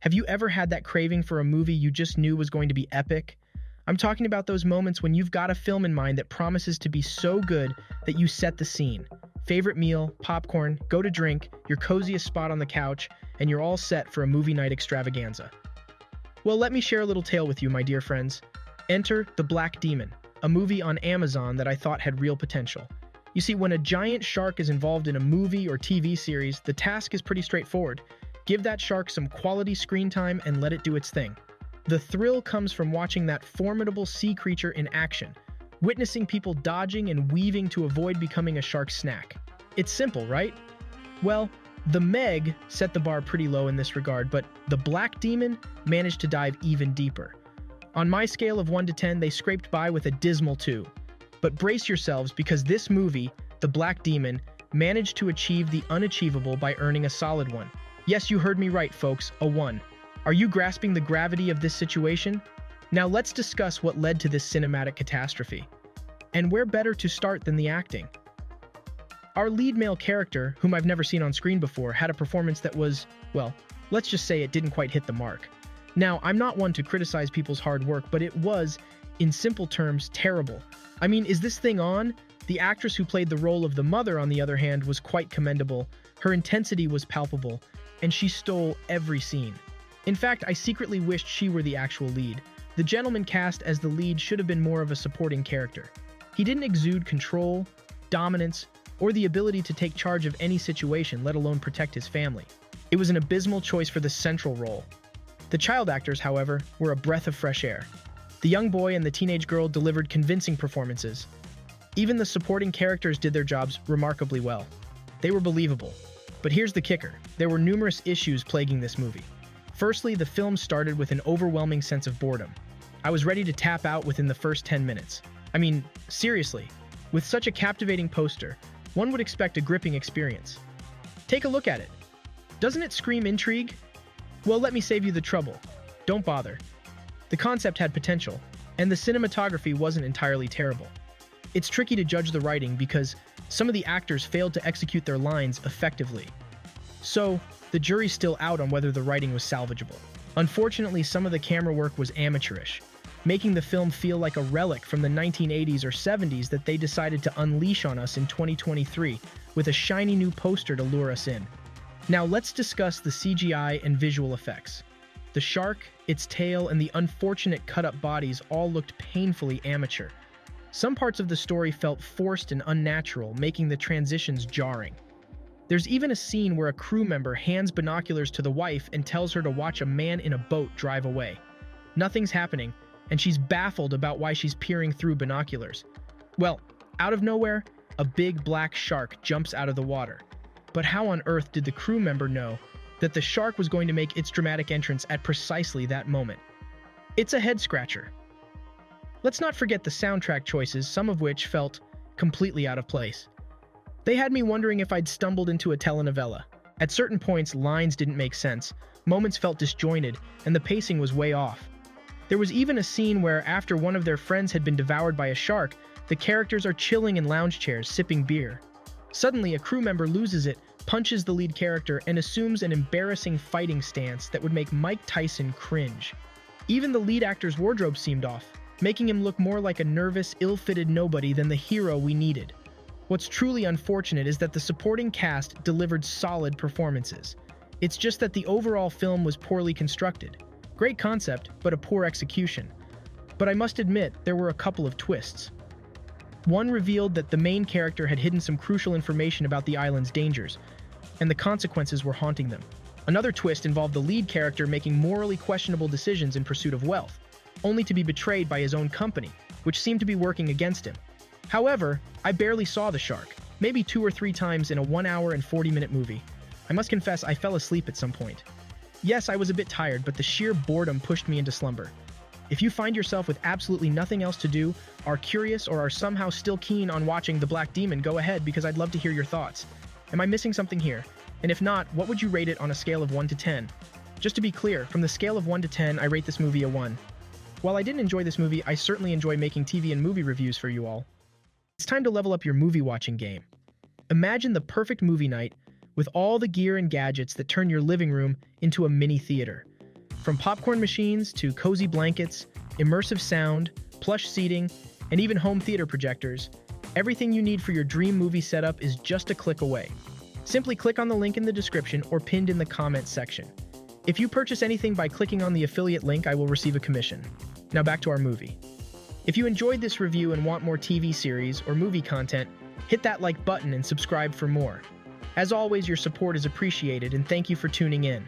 Have you ever had that craving for a movie you just knew was going to be epic? I'm talking about those moments when you've got a film in mind that promises to be so good that you set the scene. Favorite meal, popcorn, go to drink, your coziest spot on the couch, and you're all set for a movie night extravaganza. Well, let me share a little tale with you, my dear friends. Enter The Black Demon, a movie on Amazon that I thought had real potential. You see, when a giant shark is involved in a movie or TV series, the task is pretty straightforward. Give that shark some quality screen time and let it do its thing. The thrill comes from watching that formidable sea creature in action, witnessing people dodging and weaving to avoid becoming a shark snack. It's simple, right? Well, The Meg set the bar pretty low in this regard, but The Black Demon managed to dive even deeper. On my scale of 1 to 10, they scraped by with a dismal 2. But brace yourselves, because this movie, The Black Demon, managed to achieve the unachievable by earning a solid 1. Yes, you heard me right, folks, a 1. Are you grasping the gravity of this situation? Now let's discuss what led to this cinematic catastrophe. And where better to start than the acting? Our lead male character, whom I've never seen on screen before, had a performance that was, well, let's just say it didn't quite hit the mark. Now, I'm not one to criticize people's hard work, but it was, in simple terms, terrible. I mean, is this thing on? The actress who played the role of the mother, on the other hand, was quite commendable. Her intensity was palpable, and she stole every scene. In fact, I secretly wished she were the actual lead. The gentleman cast as the lead should have been more of a supporting character. He didn't exude control, dominance, or the ability to take charge of any situation, let alone protect his family. It was an abysmal choice for the central role. The child actors, however, were a breath of fresh air. The young boy and the teenage girl delivered convincing performances. Even the supporting characters did their jobs remarkably well. They were believable. But here's the kicker. There were numerous issues plaguing this movie. Firstly, the film started with an overwhelming sense of boredom. I was ready to tap out within the first 10 minutes. I mean, seriously, with such a captivating poster, one would expect a gripping experience. Take a look at it. Doesn't it scream intrigue? Well, let me save you the trouble. Don't bother. The concept had potential, and the cinematography wasn't entirely terrible. It's tricky to judge the writing because some of the actors failed to execute their lines effectively. So, the jury's still out on whether the writing was salvageable. Unfortunately, some of the camera work was amateurish, making the film feel like a relic from the 1980s or 70s that they decided to unleash on us in 2023 with a shiny new poster to lure us in. Now let's discuss the CGI and visual effects. The shark, its tail, and the unfortunate cut-up bodies all looked painfully amateur. Some parts of the story felt forced and unnatural, making the transitions jarring. There's even a scene where a crew member hands binoculars to the wife and tells her to watch a man in a boat drive away. Nothing's happening, and she's baffled about why she's peering through binoculars. Well, out of nowhere, a big black shark jumps out of the water. But how on earth did the crew member know that the shark was going to make its dramatic entrance at precisely that moment? It's a head-scratcher. Let's not forget the soundtrack choices, some of which felt completely out of place. They had me wondering if I'd stumbled into a telenovela. At certain points, lines didn't make sense, moments felt disjointed, and the pacing was way off. There was even a scene where, after one of their friends had been devoured by a shark, the characters are chilling in lounge chairs, sipping beer. Suddenly, a crew member loses it, punches the lead character, and assumes an embarrassing fighting stance that would make Mike Tyson cringe. Even the lead actor's wardrobe seemed off, making him look more like a nervous, ill-fitted nobody than the hero we needed. What's truly unfortunate is that the supporting cast delivered solid performances. It's just that the overall film was poorly constructed. Great concept, but a poor execution. But I must admit, there were a couple of twists. One revealed that the main character had hidden some crucial information about the island's dangers, and the consequences were haunting them. Another twist involved the lead character making morally questionable decisions in pursuit of wealth, only to be betrayed by his own company, which seemed to be working against him. However, I barely saw the shark, maybe 2 or 3 times in a 1 hour and 40-minute movie. I must confess I fell asleep at some point. Yes, I was a bit tired, but the sheer boredom pushed me into slumber. If you find yourself with absolutely nothing else to do, are curious, or are somehow still keen on watching The Black Demon, go ahead, because I'd love to hear your thoughts. Am I missing something here? And if not, what would you rate it on a scale of 1 to 10? Just to be clear, from the scale of 1 to 10, I rate this movie a 1. While I didn't enjoy this movie, I certainly enjoy making TV and movie reviews for you all. It's time to level up your movie watching game. Imagine the perfect movie night with all the gear and gadgets that turn your living room into a mini theater. From popcorn machines to cozy blankets, immersive sound, plush seating, and even home theater projectors, everything you need for your dream movie setup is just a click away. Simply click on the link in the description or pinned in the comments section. If you purchase anything by clicking on the affiliate link, I will receive a commission. Now back to our movie. If you enjoyed this review and want more TV series or movie content, hit that like button and subscribe for more. As always, your support is appreciated, and thank you for tuning in.